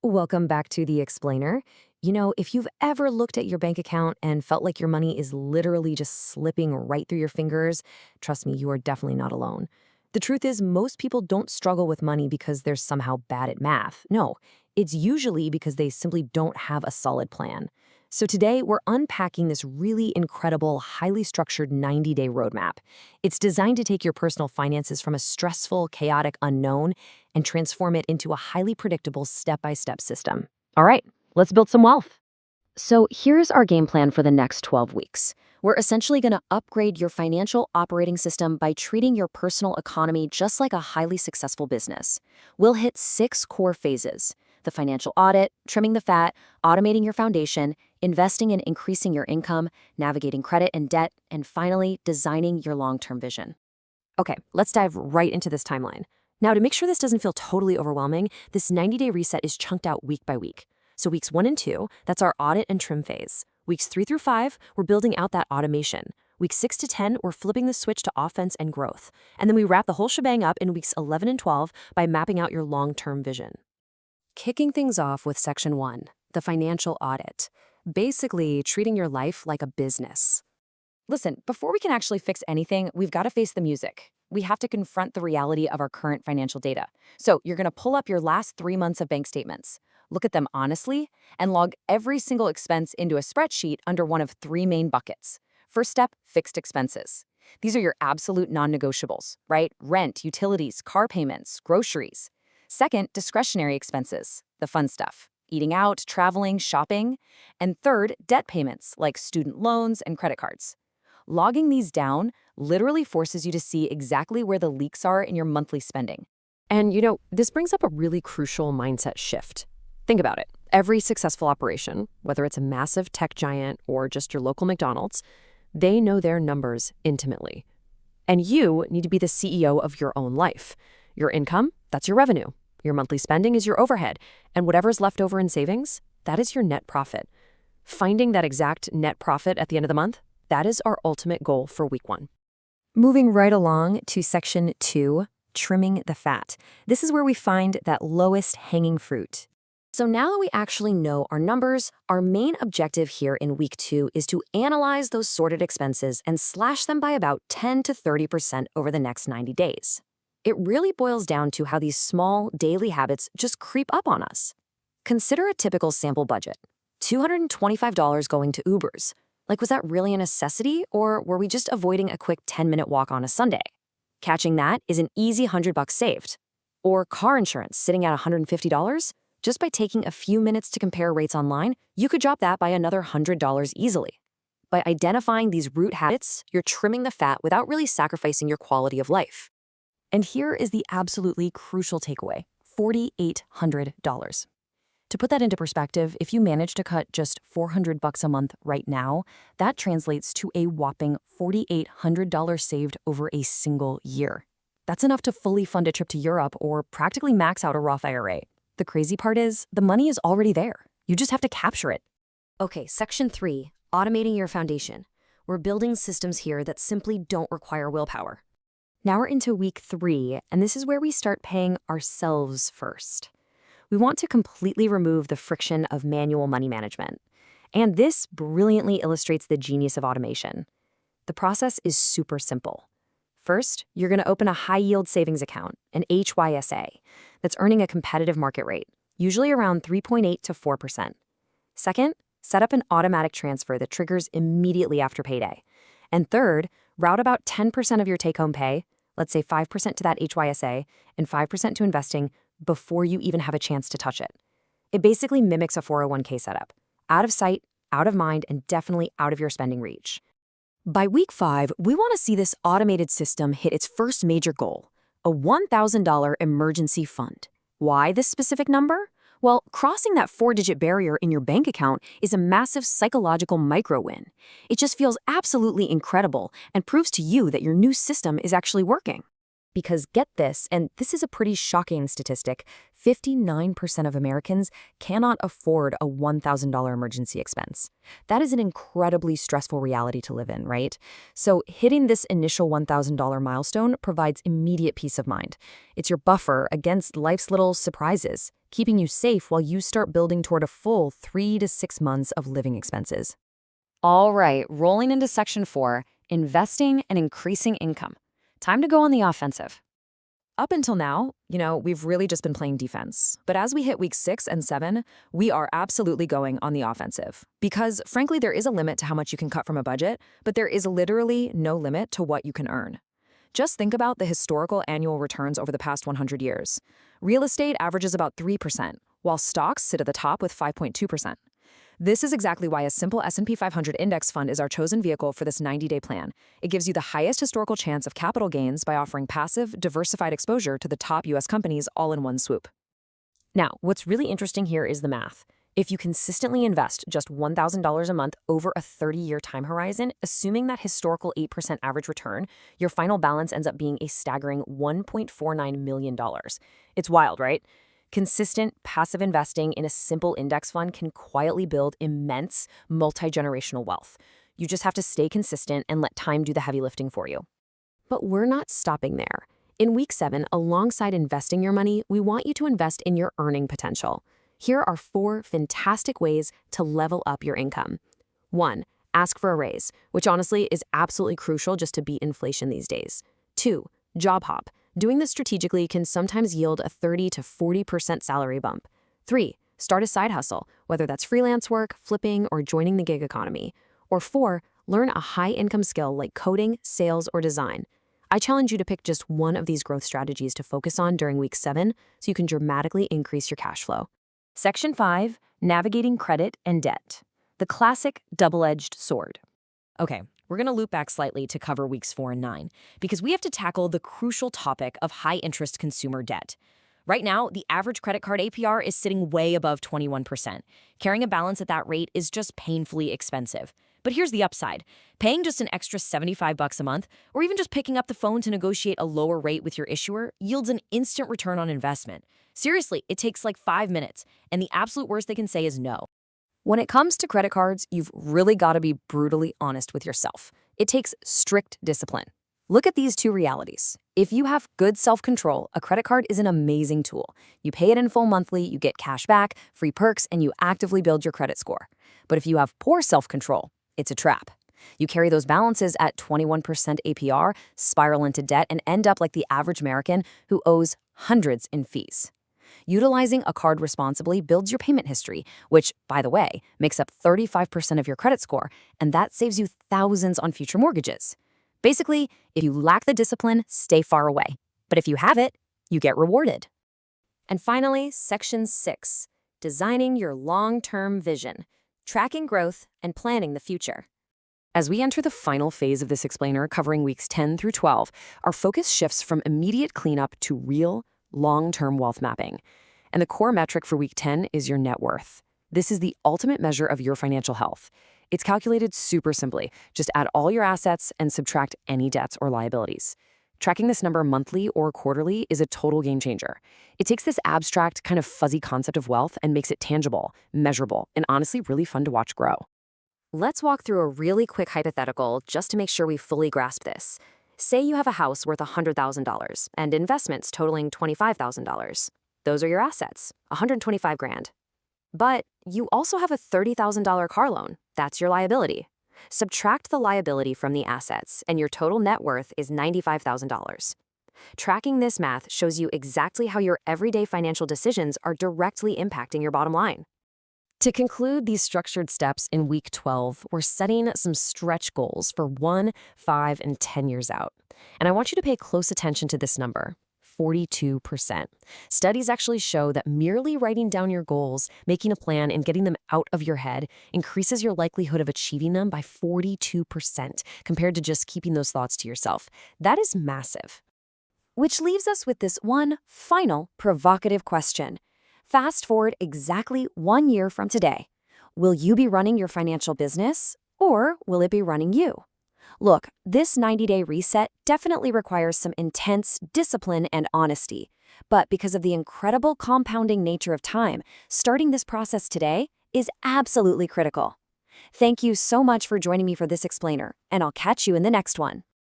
Welcome back to The Explainer. If you've ever looked at your bank account and felt like your money is literally just slipping right through your fingers, trust me, you are definitely not alone. The truth is, most people don't struggle with money because they're somehow bad at math. No, it's usually because they simply don't have a solid plan. So today, we're unpacking this really incredible, highly structured 90-day roadmap. It's designed to take your personal finances from a stressful, chaotic unknown and transform it into a highly predictable step-by-step system. All right, let's build some wealth. So here's our game plan for the next 12 weeks. We're essentially going to upgrade your financial operating system by treating your personal economy just like a highly successful business. We'll hit 6 core phases: the financial audit, trimming the fat, automating your foundation, investing and increasing your income, navigating credit and debt, and finally, designing your long-term vision. Okay, let's dive right into this timeline. Now, to make sure this doesn't feel totally overwhelming, this 90-day reset is chunked out week by week. So weeks 1 and 2, that's our audit and trim phase. Weeks 3 through 5, we're building out that automation. Weeks 6 to 10, we're flipping the switch to offense and growth. And then we wrap the whole shebang up in weeks 11 and 12 by mapping out your long-term vision. Kicking things off with Section 1, the financial audit. Basically, treating your life like a business. Listen, before we can actually fix anything, we've got to face the music. We have to confront the reality of our current financial data. So you're going to pull up your last 3 months of bank statements, look at them honestly, and log every single expense into a spreadsheet under one of 3 main buckets. First step, fixed expenses. These are your absolute non-negotiables, right? Rent, utilities, car payments, groceries. Second, discretionary expenses, the fun stuff: eating out, traveling, shopping. And third, debt payments like student loans and credit cards. Logging these down literally forces you to see exactly where the leaks are in your monthly spending. And this brings up a really crucial mindset shift. Think about it. Every successful operation, whether it's a massive tech giant or just your local McDonald's, they know their numbers intimately. And you need to be the CEO of your own life. Your income, that's your revenue. Your monthly spending is your overhead. And whatever's left over in savings, that is your net profit. Finding that exact net profit at the end of the month, that is our ultimate goal for week 1. Moving right along to Section 2, trimming the fat. This is where we find that lowest hanging fruit. So now that we actually know our numbers, our main objective here in week 2 is to analyze those sorted expenses and slash them by about 10 to 30% over the next 90 days. It really boils down to how these small daily habits just creep up on us. Consider a typical sample budget: $225 going to Ubers. Like, was that really a necessity, or were we just avoiding a quick 10-minute walk on a Sunday? Catching that is an easy $100 saved. Or car insurance sitting at $150? Just by taking a few minutes to compare rates online, you could drop that by another $100 easily. By identifying these root habits, you're trimming the fat without really sacrificing your quality of life. And here is the absolutely crucial takeaway: $4,800. To put that into perspective, if you manage to cut just $400 a month right now, that translates to a whopping $4,800 saved over a single year. That's enough to fully fund a trip to Europe or practically max out a Roth IRA. The crazy part is, the money is already there. You just have to capture it. Okay, Section 3, automating your foundation. We're building systems here that simply don't require willpower. Now we're into week 3, and this is where we start paying ourselves first. We want to completely remove the friction of manual money management. And this brilliantly illustrates the genius of automation. The process is super simple. First, you're going to open a high-yield savings account, an HYSA, that's earning a competitive market rate, usually around 3.8 to 4%. Second, set up an automatic transfer that triggers immediately after payday. And third, route about 10% of your take-home pay, let's say 5% to that HYSA and 5% to investing, before you even have a chance to touch it. It basically mimics a 401k setup: out of sight, out of mind, and definitely out of your spending reach. By week 5, we want to see this automated system hit its first major goal: a $1,000 emergency fund. Why this specific number? Well, crossing that 4-digit barrier in your bank account is a massive psychological micro-win. It just feels absolutely incredible and proves to you that your new system is actually working. Because get this, and this is a pretty shocking statistic, 59% of Americans cannot afford a $1,000 emergency expense. That is an incredibly stressful reality to live in, right? So hitting this initial $1,000 milestone provides immediate peace of mind. It's your buffer against life's little surprises, keeping you safe while you start building toward a full 3 to 6 months of living expenses. All right, rolling into section 4, investing and increasing income. Time to go on the offensive. Up until now, we've really just been playing defense. But as we hit week 6 and 7, we are absolutely going on the offensive. Because frankly, there is a limit to how much you can cut from a budget, but there is literally no limit to what you can earn. Just think about the historical annual returns over the past 100 years. Real estate averages about 3%, while stocks sit at the top with 5.2%. This is exactly why a simple S&P 500 index fund is our chosen vehicle for this 90-day plan. It gives you the highest historical chance of capital gains by offering passive, diversified exposure to the top U.S. companies all in one swoop. Now, what's really interesting here is the math. If you consistently invest just $1,000 a month over a 30-year time horizon, assuming that historical 8% average return, your final balance ends up being a staggering $1.49 million. It's wild, right? Consistent, passive investing in a simple index fund can quietly build immense, multi-generational wealth. You just have to stay consistent and let time do the heavy lifting for you. But we're not stopping there. In week 7, alongside investing your money, we want you to invest in your earning potential. Here are 4 fantastic ways to level up your income. 1. Ask for a raise, which honestly is absolutely crucial just to beat inflation these days. 2. Job hop. Doing this strategically can sometimes yield a 30 to 40% salary bump. 3. Start a side hustle, whether that's freelance work, flipping, or joining the gig economy. Or 4. Learn a high-income skill like coding, sales, or design. I challenge you to pick just one of these growth strategies to focus on during week 7 so you can dramatically increase your cash flow. Section 5, Navigating Credit and Debt. The classic double-edged sword. Okay, we're going to loop back slightly to cover weeks 4 and 9, because we have to tackle the crucial topic of high-interest consumer debt. Right now, the average credit card APR is sitting way above 21%. Carrying a balance at that rate is just painfully expensive. But here's the upside. Paying just an extra $75 a month, or even just picking up the phone to negotiate a lower rate with your issuer, yields an instant return on investment. Seriously, it takes like 5 minutes, and the absolute worst they can say is no. When it comes to credit cards, you've really got to be brutally honest with yourself. It takes strict discipline. Look at these 2 realities. If you have good self-control, a credit card is an amazing tool. You pay it in full monthly, you get cash back, free perks, and you actively build your credit score. But if you have poor self-control, it's a trap. You carry those balances at 21% APR, spiral into debt, and end up like the average American who owes hundreds in fees. Utilizing a card responsibly builds your payment history, which, by the way, makes up 35% of your credit score, and that saves you thousands on future mortgages. Basically, if you lack the discipline, stay far away. But if you have it, you get rewarded. And finally, Section 6, Designing Your Long-Term Vision, Tracking Growth and Planning the Future. As we enter the final phase of this explainer, covering weeks 10 through 12, our focus shifts from immediate cleanup to real, long-term wealth mapping. And the core metric for week 10 is your net worth. This is the ultimate measure of your financial health. It's calculated super simply. Just add all your assets and subtract any debts or liabilities. Tracking this number monthly or quarterly is a total game changer. It takes this abstract, kind of fuzzy concept of wealth and makes it tangible, measurable, and honestly really fun to watch grow. Let's walk through a really quick hypothetical just to make sure we fully grasp this. Say you have a house worth $100,000 and investments totaling $25,000. Those are your assets, $125,000. But you also have a $30,000 car loan. That's your liability. Subtract the liability from the assets, and your total net worth is $95,000. Tracking this math shows you exactly how your everyday financial decisions are directly impacting your bottom line. To conclude these structured steps in week 12, we're setting some stretch goals for 1, 5, and 10 years out. And I want you to pay close attention to this number, 42%. Studies actually show that merely writing down your goals, making a plan, and getting them out of your head increases your likelihood of achieving them by 42% compared to just keeping those thoughts to yourself. That is massive. Which leaves us with this one final provocative question. Fast forward exactly 1 year from today. Will you be running your financial business, or will it be running you? Look, this 90-day reset definitely requires some intense discipline and honesty. But because of the incredible compounding nature of time, starting this process today is absolutely critical. Thank you so much for joining me for this explainer, and I'll catch you in the next one.